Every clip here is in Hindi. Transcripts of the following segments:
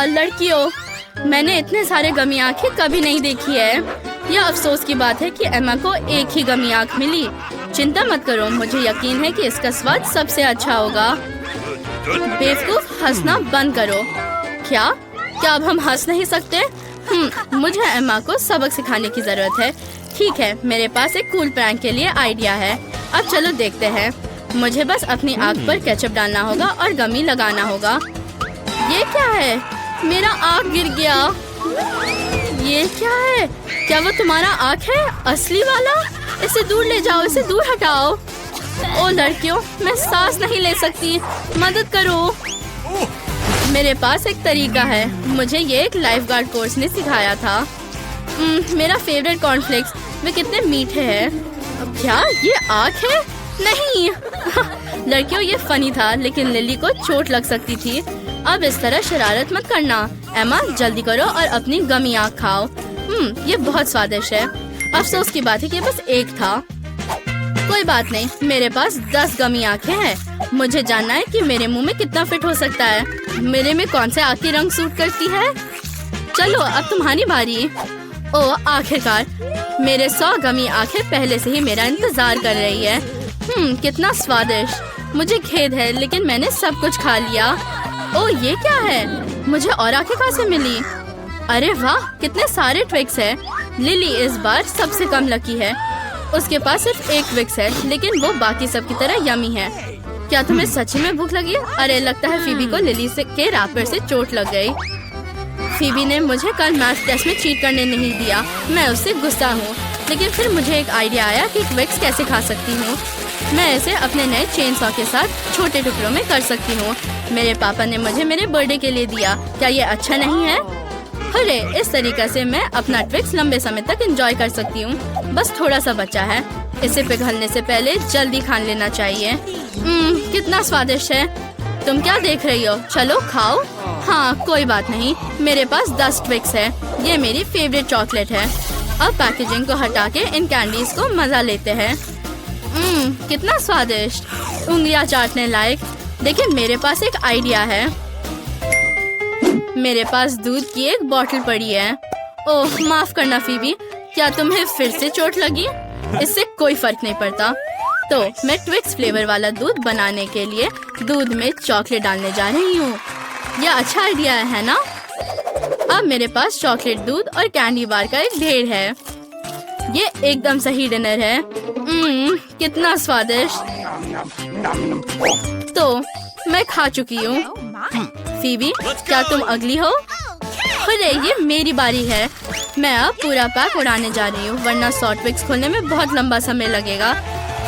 लड़कियों, मैंने इतने सारे गमी आंखें कभी नहीं देखी है। यह अफसोस की बात है कि एम्मा को एक ही गमी आंख मिली। चिंता मत करो, मुझे यकीन है कि इसका स्वाद सबसे अच्छा होगा। बेवकूफ, हंसना बंद करो। क्या अब हम हंस नहीं सकते? मुझे एम्मा को सबक सिखाने की जरूरत है। ठीक है, मेरे पास एक कूल प्रैंक के लिए आइडिया है। अब चलो देखते हैं। मुझे बस अपनी आँख पर केचप डालना होगा और गमी लगाना होगा। ये क्या है? मेरा आँख गिर गया। ये क्या है? क्या वो तुम्हारा आँख है? असली वाला? इसे दूर ले जाओ, इसे दूर हटाओ। ओ लड़कियों, मैं सांस नहीं ले सकती, मदद करो। मेरे पास एक तरीका है। मुझे ये एक लाइफ गार्ड कोर्स ने सिखाया था। मेरा फेवरेट कॉर्नफ्लेक्स, वे कितने मीठे हैं। अब क्या ये आँख है? नहीं। लड़कियों, ये फनी था, लेकिन लिली को चोट लग सकती थी। अब इस तरह शरारत मत करना। एम्मा, जल्दी करो और अपनी गमी आँख खाओ। ये बहुत स्वादिष्ट है। अफसोस की बात है कि बस एक था। कोई बात नहीं, मेरे पास 10 गमी आँखें हैं। मुझे जानना है कि मेरे मुंह में कितना फिट हो सकता है। मेरे में कौन से आँख की रंग सूट करती है। चलो, अब तुम्हारी बारी। ओ आखिरकार, मेरे 100 गमी आँखें पहले से ही मेरा इंतजार कर रही है। कितना स्वादिष्ट। मुझे खेद है, लेकिन मैंने सब कुछ खा लिया। ओ ये क्या है? मुझे और आँखें कहाँ से मिली? अरे वाह, कितने सारे ट्विक्स है। लिली इस बार सबसे कम लकी है। उसके पास सिर्फ एक ट्विक्स है, लेकिन वो बाकी सब की तरह यमी है। क्या तुम्हें सच में भूख लगी? अरे लगता है फीबी को लिली के रैपर से चोट लग गई। फीबी ने मुझे कल मैथ टेस्ट में चीट करने नहीं दिया। मैं उससे गुस्सा हूँ, लेकिन फिर मुझे एक आइडिया आया कि ट्विक्स कैसे खा सकती हूँ। मैं इसे अपने नए चेन सॉ के साथ छोटे टुकड़ों में कर सकती हूँ। मेरे पापा ने मुझे मेरे बर्थडे के लिए दिया। क्या ये अच्छा नहीं है? अरे इस तरीके से मैं अपना ट्विक्स लंबे समय तक एंजॉय कर सकती हूँ। बस थोड़ा सा बचा है। इसे पिघलने से पहले जल्दी खा लेना चाहिए। कितना स्वादिष्ट है। तुम क्या देख रही हो? चलो खाओ। हाँ कोई बात नहीं, मेरे पास 10 ट्विक्स है। ये मेरी फेवरेट चॉकलेट है। अब पैकेजिंग को हटा के इन कैंडीज को मजा लेते हैं। कितना स्वादिष्ट, उंगलियां चाटने लायक। लेकिन मेरे पास एक आइडिया है। मेरे पास दूध की एक बोतल पड़ी है। ओह माफ करना फीबी, क्या तुम्हें फिर से चोट लगी? इससे कोई फर्क नहीं पड़ता। तो मैं ट्विक्स फ्लेवर वाला दूध बनाने के लिए दूध में चॉकलेट डालने जा रही हूँ। यह अच्छा आइडिया है ना? अब मेरे पास चॉकलेट, दूध और कैंडी बार का एक ढेर है। ये एकदम सही डिनर है। कितना स्वादिष्ट। तो मैं खा चुकी हूँ। फीबी, क्या तुम अगली हो? अरे ये मेरी बारी है। मैं अब पूरा पैक उड़ाने जा रही हूँ, वरना 100 ट्विक्स खोलने में बहुत लंबा समय लगेगा।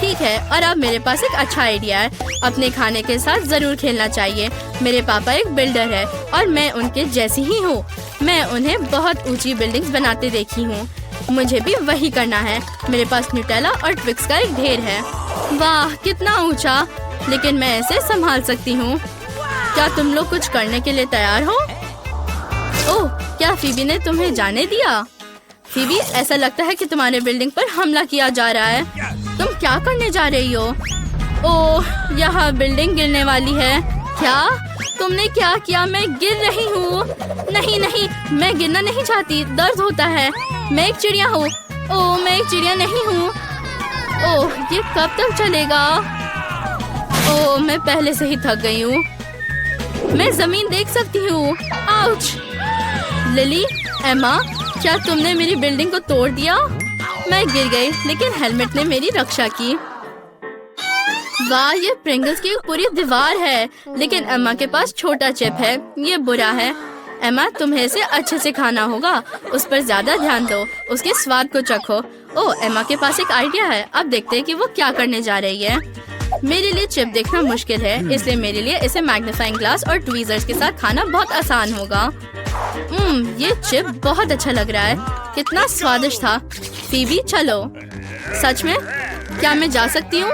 ठीक है, और अब मेरे पास एक अच्छा आइडिया है। अपने खाने के साथ जरूर खेलना चाहिए। मेरे पापा एक बिल्डर है और मैं उनके जैसी ही हूँ। मैं उन्हें बहुत ऊंची बिल्डिंग्स बनाते देखी हूँ। मुझे भी वही करना है। मेरे पास न्यूटेला और ट्विक्स का एक ढेर है। वाह कितना ऊंचा, लेकिन मैं इसे संभाल सकती हूँ। क्या तुम लोग कुछ करने के लिए तैयार हो? ओह, क्या फीबी ने तुम्हें जाने दिया? फीबी, ऐसा लगता है कि तुम्हारे बिल्डिंग पर हमला किया जा रहा है। तुम क्या करने जा रही हो? ओह, यहाँ बिल्डिंग गिरने वाली है। क्या तुमने क्या किया? मैं गिर रही हूँ। नहीं नहीं, मैं गिरना नहीं चाहती, दर्द होता है। मैं एक चिड़िया हूँ। ओह, मैं एक चिड़िया नहीं हूँ। ओह, ये कब तक चलेगा? ओह, मैं पहले से ही थक गई हूँ। मैं जमीन देख सकती हूँ। आउच! लिली, एम्मा, क्या तुमने मेरी बिल्डिंग को तोड़ दिया? मैं गिर गई, लेकिन हेलमेट ने मेरी रक्षा की। वाह, ये प्रिंगल्स की एक पूरी दीवार है, लेकिन एम्मा के पास छोटा चिप है। ये बुरा है। एम्मा, तुम्हें इसे अच्छे से खाना होगा। उस पर ज्यादा ध्यान दो, उसके स्वाद को चखो। ओह, एम्मा के पास एक आइडिया है। अब देखते हैं कि वो क्या करने जा रही है। मेरे लिए चिप देखना मुश्किल है, इसलिए मेरे लिए इसे मैग्नीफाइंग ग्लास और ट्वीजर्स के साथ खाना बहुत आसान होगा। ये चिप बहुत अच्छा लग रहा है। कितना स्वादिष्ट था। फीबी, चलो। सच में? क्या मैं जा सकती हूँ?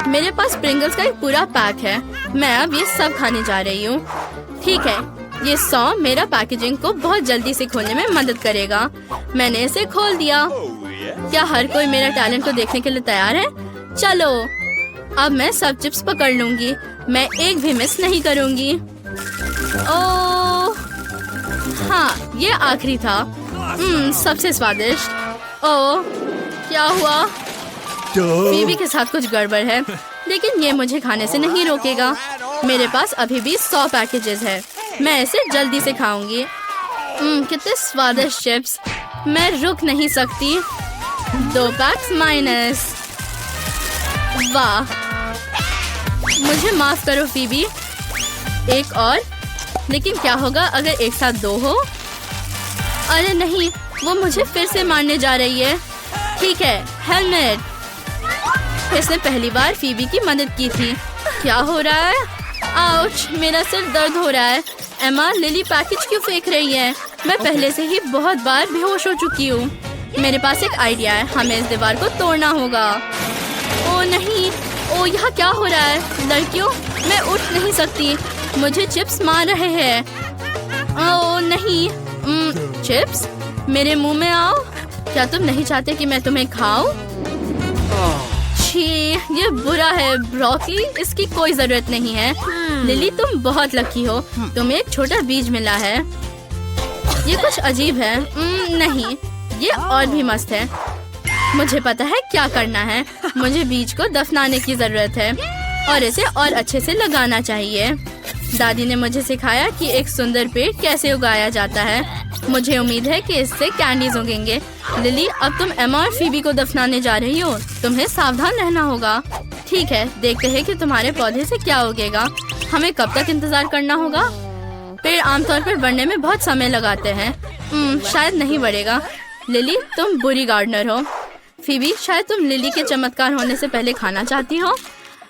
मेरे पास प्रिंगल्स का एक पूरा पैक है। मैं अब ये सब खाने जा रही हूँ। ठीक है, ये 100 मेरा पैकेजिंग को बहुत जल्दी से खोलने में मदद करेगा। मैंने इसे खोल दिया। क्या हर कोई मेरा टैलेंट को देखने के लिए तैयार है? चलो, अब मैं सब चिप्स पकड़ लूंगी। मैं एक भी मिस नहीं करूंगी। ओह, हाँ, ये आखिरी था। सबसे स्वादिष्ट। ओह, क्या हुआ? फीबी के साथ कुछ गड़बड़ है, लेकिन ये मुझे खाने से नहीं रोकेगा। मेरे पास अभी भी 100 पैकेजेस है। मैं इसे जल्दी से खाऊंगी। कितने स्वादिष्ट चिप्स। मैं रुक नहीं सकती। 2 पैक्स माइनस। वाह, मुझे माफ करो फीबी। एक और। लेकिन क्या होगा अगर एक साथ 2 हो? अरे नहीं, वो मुझे फिर से मारने जा रही है। ठीक है, हेलमेट। इसने पहली बार फीबी की मदद की थी। क्या हो रहा है? आउच, मेरा सिर दर्द हो रहा है। एमा, लिली पैकेज क्यों फेंक रही है? मैं पहले से ही बहुत बार बेहोश हो चुकी हूँ। मेरे पास एक आइडिया है। हमें इस दीवार को तोड़ना होगा। ओ नहीं, ओ यहाँ क्या हो रहा है? लड़कियों, मैं उठ नहीं सकती। मुझे चिप्स मार रहे हैं। ओ नहीं, चिप्स मेरे मुंह में आओ। क्या तुम नहीं चाहते कि मैं तुम्हें खाऊं? छी, ये बुरा है। ब्रोकली, इसकी कोई जरूरत नहीं है। लिली, तुम बहुत लकी हो। तुम्हें एक छोटा बीज मिला है। ये कुछ अजीब है। नहीं, ये और भी मस्त है। मुझे पता है क्या करना है। मुझे बीज को दफनाने की जरूरत है और इसे और अच्छे से लगाना चाहिए। दादी ने मुझे सिखाया कि एक सुंदर पेड़ कैसे उगाया जाता है। मुझे उम्मीद है कि इससे कैंडीज उगेंगे। लिली, अब तुम एमा और फीबी को दफनाने जा रही हो। तुम्हें सावधान रहना होगा। ठीक है, देखते हैं कि तुम्हारे पौधे से क्या उगेगा। हमें कब तक इंतजार करना होगा? पेड़ आमतौर पर बढ़ने में बहुत समय लगाते हैं। शायद नहीं बढ़ेगा। लिली, तुम बुरी गार्डनर हो। फीबी, शायद तुम लिली के चमत्कार होने से पहले खाना चाहती हो।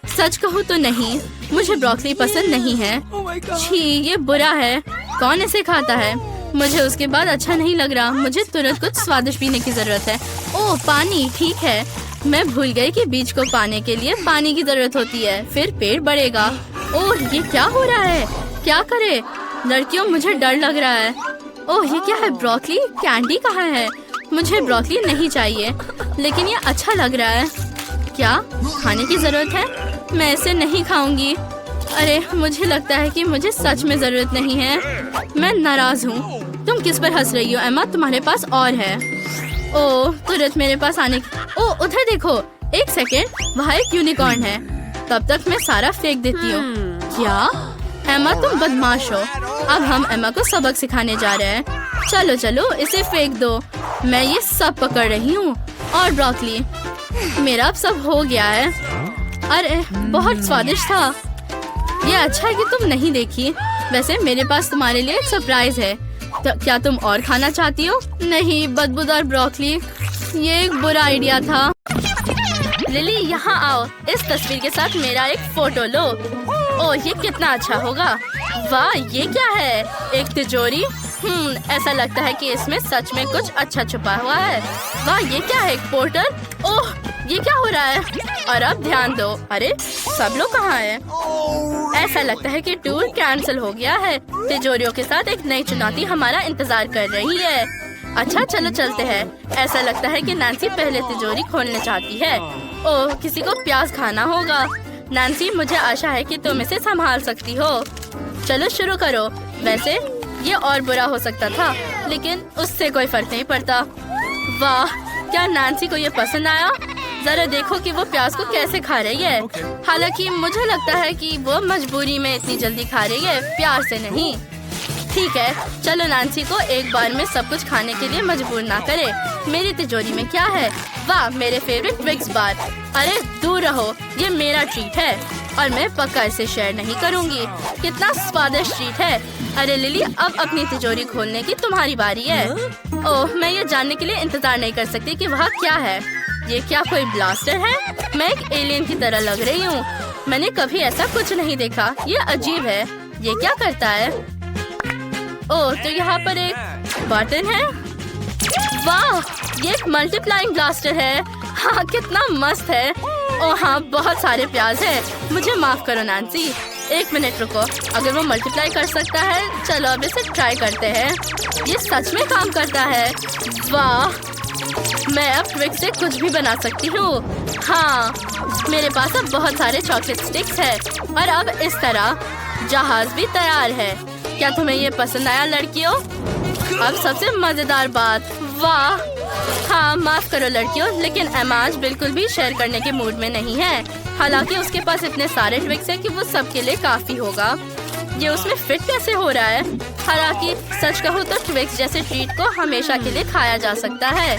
सच कहूँ तो नहीं, मुझे ब्रोकली पसंद नहीं है। छी, ये बुरा है। कौन इसे खाता है? मुझे उसके बाद अच्छा नहीं लग रहा। मुझे तुरंत कुछ स्वादिष्ट पीने की जरूरत है। ओह, पानी। ठीक है, मैं भूल गई कि बीज को पाने के लिए पानी की जरूरत होती है। फिर पेड़ बढ़ेगा। ओह, ये क्या हो रहा है? क्या करे? लड़कियों, मुझे डर लग रहा है। ओह, ये क्या है? ब्रोकली कैंडी कहाँ है? मुझे ब्रोकली नहीं चाहिए, लेकिन ये अच्छा लग रहा है। क्या खाने की जरूरत है? मैं इसे नहीं खाऊंगी। अरे, मुझे लगता है कि मुझे सच में जरूरत नहीं है। मैं नाराज हूँ। तुम किस पर हंस रही हो एमा? तुम्हारे पास और है। ओह, तुरंत मेरे पास आने की। ओह, उधर देखो। एक सेकेंड, वहाँ एक यूनिकॉर्न है। तब तक मैं सारा फेंक देती हूँ। क्या? एमा, तुम बदमाश हो। अब हम एमा को सबक सिखाने जा रहे हैं। चलो चलो, इसे फेंक दो। मैं ये सब पकड़ रही हूँ। और ब्रोकली, मेरा अब सब हो गया है। अरे, बहुत स्वादिष्ट था। ये अच्छा है कि तुम नहीं देखी। वैसे मेरे पास तुम्हारे लिए एक सरप्राइज है। तो क्या तुम और खाना चाहती हो? नहीं, बदबूदार ब्रोकली। ये एक बुरा आइडिया था। लिली, यहाँ आओ। इस तस्वीर के साथ मेरा एक फोटो लो। ओह, ये कितना अच्छा होगा। वाह, ये क्या है? एक तिजोरी। ऐसा लगता है कि इसमें सच में कुछ अच्छा छुपा हुआ है। वाह, ये क्या है? एक पोर्टल। ओह, ये क्या हो रहा है? और अब ध्यान दो। अरे, सब लोग कहाँ हैं? ऐसा लगता है कि टूर कैंसिल हो गया है। तिजोरियों के साथ एक नई चुनौती हमारा इंतजार कर रही है। अच्छा, चलो चलते हैं। ऐसा लगता है कि नैन्सी पहले तिजोरी खोलने चाहती है। ओह, किसी को प्याज खाना होगा। नैन्सी, मुझे आशा है कि तुम इसे संभाल सकती हो। चलो शुरू करो। वैसे ये और बुरा हो सकता था, लेकिन उससे कोई फर्क नहीं पड़ता। वाह, क्या नैन्सी को ये पसंद आया? जरा देखो कि वो प्याज को कैसे खा रही है। हालांकि मुझे लगता है कि वो मजबूरी में इतनी जल्दी खा रही है, प्यार से नहीं। ठीक है, चलो नैन्सी को एक बार में सब कुछ खाने के लिए मजबूर ना करे। मेरी तिजोरी में क्या है? वाह, मेरे फेवरेट ट्विक्स बार। अरे दूर रहो, ये मेरा ट्रीट है और मैं पक्का इसे शेयर नहीं करूंगी। कितना स्वादिष्ट ट्रीट है। अरे लिली, अब अपनी तिजोरी खोलने की तुम्हारी बारी है। ओह, मैं ये जानने के लिए इंतजार नहीं कर सकती कि वहाँ क्या है। ये क्या कोई ब्लास्टर है? मैं एक एलियन की तरह लग रही हूँ। मैंने कभी ऐसा कुछ नहीं देखा। ये अजीब है। ये क्या करता है? ओह, तो यहाँ पर एक बटन है। वाह, ये एक मल्टीप्लाइंग ब्लास्टर है। हाँ, कितना मस्त है। ओह हाँ, बहुत सारे प्याज हैं। मुझे माफ करो नैन्सी। एक मिनट रुको, अगर वो मल्टीप्लाई कर सकता है, चलो अब इसे ट्राई करते हैं। ये सच में काम करता है। वाह, मैं अब ट्विक से कुछ भी बना सकती हूँ। हाँ, मेरे पास अब बहुत सारे चॉकलेट स्टिक्स है और अब इस तरह जहाज भी तैयार है। क्या तुम्हें ये पसंद आया लड़कियों? अब सबसे मजेदार बात, वाह। हाँ माफ करो लड़कियों, लेकिन एमा आज बिल्कुल भी शेयर करने के मूड में नहीं है। हालांकि उसके पास इतने सारे ट्विक्स हैं कि वो सबके लिए काफी होगा। ये उसमें फिट कैसे हो रहा है? हालांकि सच कहूँ तो ट्विक्स जैसे ट्रीट को हमेशा के लिए खाया जा सकता है।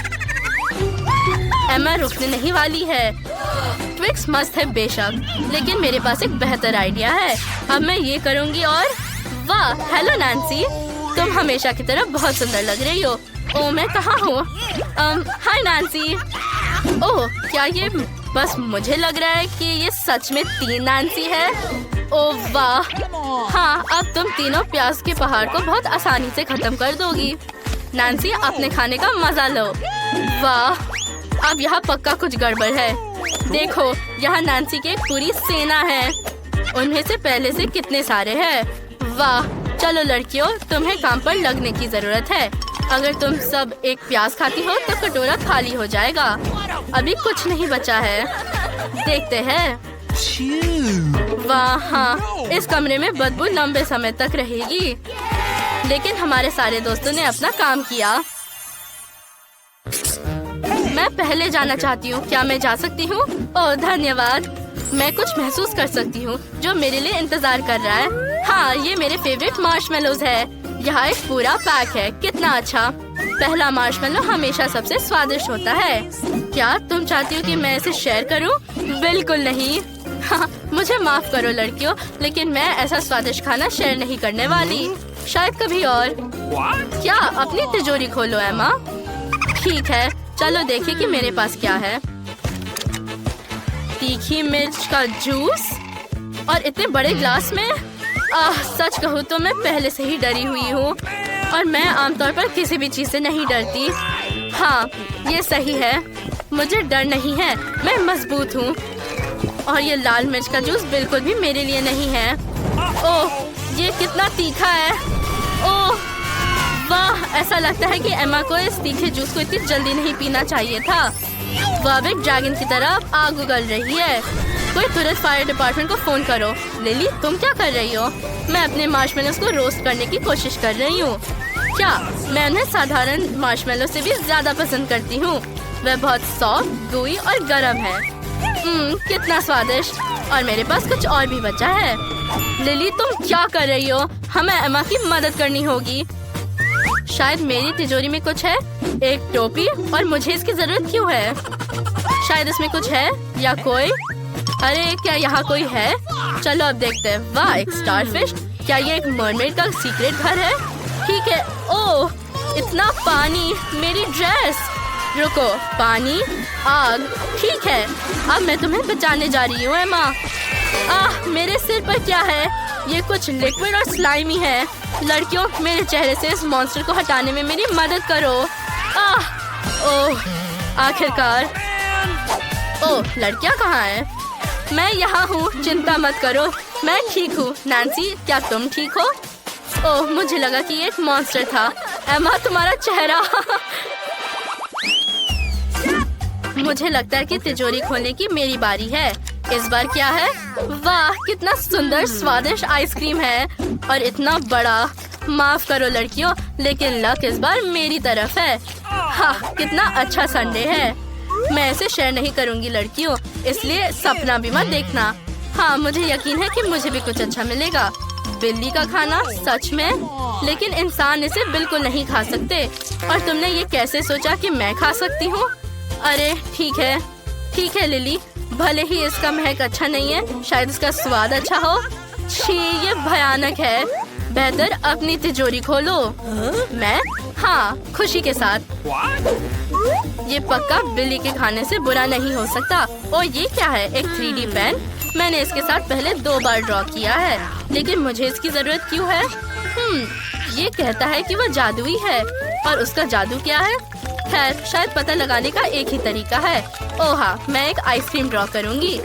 एमा रुकने नहीं वाली है। ट्विक्स मस्त है बेशक, लेकिन मेरे पास एक बेहतर आइडिया है। अब मैं ये करूँगी और वाह, हेलो नैन्सी, तुम हमेशा की तरह बहुत सुंदर लग रही हो। ओह मैं कहाँ हूँ? हाय नैन्सी। ओह क्या ये बस मुझे लग रहा है कि ये सच में 3 नैन्सी है? ओह वाह। हाँ अब तुम तीनों प्याज के पहाड़ को बहुत आसानी से खत्म कर दोगी। नैन्सी अपने खाने का मजा लो। वाह अब यहाँ पक्का कुछ गड़बड़ है। देखो यहाँ नैन्सी की एक पूरी सेना है। उनमें से पहले से कितने सारे हैं। वाह चलो लड़कियों, तुम्हें काम पर लगने की जरूरत है। अगर तुम सब एक प्याज खाती हो तो कटोरा खाली हो जाएगा। अभी कुछ नहीं बचा है, देखते हैं। वाह हाँ, इस कमरे में बदबू लंबे समय तक रहेगी, लेकिन हमारे सारे दोस्तों ने अपना काम किया। मैं पहले जाना चाहती हूँ, क्या मैं जा सकती हूँ? ओह धन्यवाद। मैं कुछ महसूस कर सकती हूँ जो मेरे लिए इंतजार कर रहा है। हाँ ये मेरे फेवरेट मार्शमेलोज है। यहाँ एक पूरा पैक है, कितना अच्छा। पहला मार्शमेलो हमेशा सबसे स्वादिष्ट होता है। क्या तुम चाहती हो कि मैं इसे शेयर करूँ? बिल्कुल नहीं। हाँ, मुझे माफ करो लड़कियों, लेकिन मैं ऐसा स्वादिष्ट खाना शेयर नहीं करने वाली। शायद कभी और। क्या अपनी तिजोरी खोलो एमा। ठीक है चलो देखिए कि मेरे पास क्या है। तीखी मिर्च का जूस और इतने बड़े ग्लास में। सच कहूँ तो मैं पहले से ही डरी हुई हूँ, और मैं आमतौर पर किसी भी चीज से नहीं डरती। हाँ ये सही है, मुझे डर नहीं है, मैं मजबूत हूँ। और ये लाल मिर्च का जूस बिल्कुल भी मेरे लिए नहीं है। ओह ये कितना तीखा है। ओह वाह, ऐसा लगता है कि एमा को इस तीखे जूस को इतनी जल्दी नहीं पीना चाहिए था। वह एक ड्रैगन की तरह आग उगल रही है। कोई तुरंत फायर डिपार्टमेंट को फोन करो। लिली तुम क्या कर रही हो? मैं अपने मार्शमेलोस को रोस्ट करने की कोशिश कर रही हूँ। क्या मैं उन्हें साधारण मार्शमेलो से भी ज्यादा पसंद करती हूँ। वह बहुत सॉफ्ट, gooey और गर्म है। कितना स्वादिष्ट। और मेरे पास कुछ और भी बचा है। लिली तुम क्या कर रही हो? हमें एमा की मदद करनी होगी। शायद मेरी तिजोरी में कुछ है। एक टोपी, और मुझे इसकी जरूरत क्यों है? शायद इसमें कुछ है या कोई। अरे क्या यहाँ कोई है? चलो अब देखते हैं। वाह एक स्टारफिश। क्या ये एक मरमेड का सीक्रेट घर है? ठीक है। ओह इतना पानी, मेरी ड्रेस। रुको, पानी, आग, ठीक है। अब मैं तुम्हें बचाने जा रही हूँ एमा। मेरे सिर पर क्या है? ये कुछ लिक्विड और स्लाइमी है। लड़कियों मेरे चेहरे से इस मॉन्स्टर को हटाने में मेरी मदद करो। ओह आखिरकार। ओह लड़कियाँ कहाँ हैं? मैं यहाँ हूँ, चिंता मत करो, मैं ठीक हूँ। नैन्सी क्या तुम ठीक हो? ओह मुझे लगा कि ये एक मॉन्स्टर था। एमा तुम्हारा चेहरा। मुझे लगता है कि तिजोरी खोलने की मेरी बारी है। इस बार क्या है? वाह कितना सुंदर स्वादिष्ट आइसक्रीम है, और इतना बड़ा। माफ करो लड़कियों, लेकिन लक इस बार मेरी तरफ है। हाँ कितना अच्छा संडे है। मैं इसे शेयर नहीं करूँगी लड़कियों, इसलिए सपना भी मत देखना। हाँ मुझे यकीन है कि मुझे भी कुछ अच्छा मिलेगा। बिल्ली का खाना सच में, लेकिन इंसान इसे बिल्कुल नहीं खा सकते। और तुमने ये कैसे सोचा कि मैं खा सकती हूँ? अरे ठीक है लिली, भले ही इसका महक अच्छा नहीं है, शायद इसका स्वाद अच्छा हो। छी ये भयानक है। बेहतर अपनी तिजोरी खोलो। मैं? हाँ खुशी के साथ। ये पक्का बिल्ली के खाने से बुरा नहीं हो सकता। और ये क्या है? एक 3D पेन। मैंने इसके साथ पहले 2 बार ड्रॉ किया है, लेकिन मुझे इसकी जरूरत क्यों है? ये कहता है कि वह जादुई है, और उसका जादू क्या है? खैर शायद पता लगाने का एक ही तरीका है। ओह हाँ, मैं एक आइसक्रीम ड्रॉ करूंगी।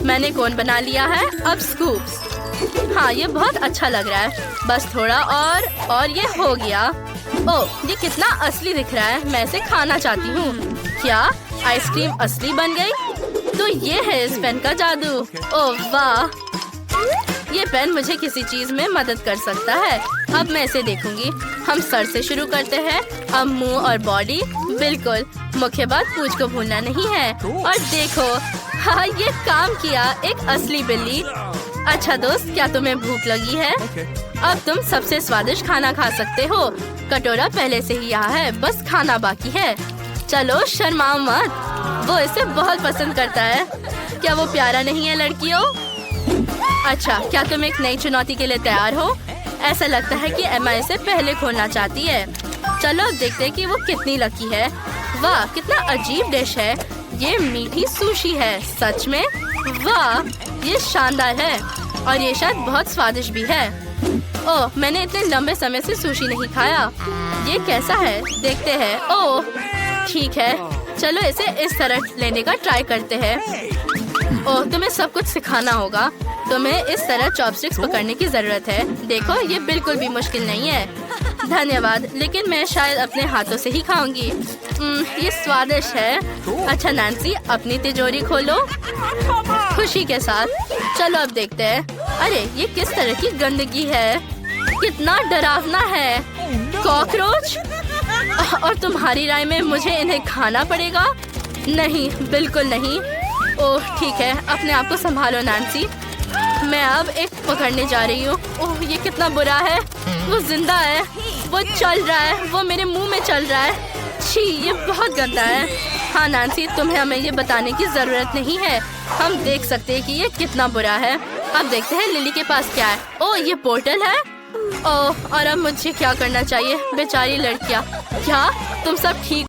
मैंने कोन बना लिया है। अब स्कूप्स। हाँ ये बहुत अच्छा लग रहा है। बस थोड़ा और ये हो गया। ओह ये कितना असली दिख रहा है। मैं इसे खाना चाहती हूँ। क्या आइसक्रीम असली बन गई? तो ये है इस पेन का जादू। ओह वाह, ये पेन मुझे किसी चीज में मदद कर सकता है। अब मैं इसे देखूंगी। हम सर से शुरू करते हैं, अब मुंह और बॉडी। बिल्कुल, मुख्य बात पूंछ को भूलना नहीं है। और देखो, हाँ ये काम किया, एक असली बिल्ली। अच्छा दोस्त, क्या तुम्हें भूख लगी है? अब तुम सबसे स्वादिष्ट खाना खा सकते हो। कटोरा पहले से ही यहाँ है, बस खाना बाकी है। चलो शर्माओ मत, वो इसे बहुत पसंद करता है। क्या वो प्यारा नहीं है लड़कियों? अच्छा, क्या तुम एक नई चुनौती के लिए तैयार हो? ऐसा लगता है कि एम्मा इसे पहले खोलना चाहती है। चलो अब देखते हैं कि वो कितनी लकी है। वाह, कितना अजीब डिश है। ये मीठी सुशी है। सच में? वाह, ये शानदार है और ये शायद बहुत स्वादिष्ट भी है। ओह, मैंने इतने लंबे समय से सुशी नहीं खाया। ये कैसा है? देखते हैं। ओह, ठीक है, चलो इसे इस तरह लेने का ट्राई करते हैं। ओह, तुम्हें सब कुछ सिखाना होगा। तुम्हें इस तरह चॉपस्टिक्स पकड़ने की जरूरत है। देखो, ये बिल्कुल भी मुश्किल नहीं है। धन्यवाद, लेकिन मैं शायद अपने हाथों से ही खाऊंगी। ये स्वादिष्ट है। अच्छा नैन्सी, अपनी तिजोरी खोलो खुशी के साथ। चलो अब देखते हैं। अरे, ये किस तरह की गंदगी है? कितना डरावना है। कॉकरोच? और तुम्हारी राय में मुझे इन्हें खाना पड़ेगा? नहीं, बिल्कुल नहीं। ओह ठीक है, अपने आप को संभालो नैन्सी। मैं अब एक पकड़ने जा रही हूँ। ओह, ये कितना बुरा है। वो जिंदा है, वो चल रहा है, वो मेरे मुंह में चल रहा है। छी, ये बहुत गंदा है। हाँ नैन्सी, तुम्हें हमें ये बताने की जरूरत नहीं है। हम देख सकते हैं कि ये कितना बुरा है। अब देखते हैं लिली के पास क्या है। ओह, ये पोर्टल है। ओह, और अब मुझे क्या करना चाहिए? बेचारी लड़कियाँ। क्या तुम सब ठीक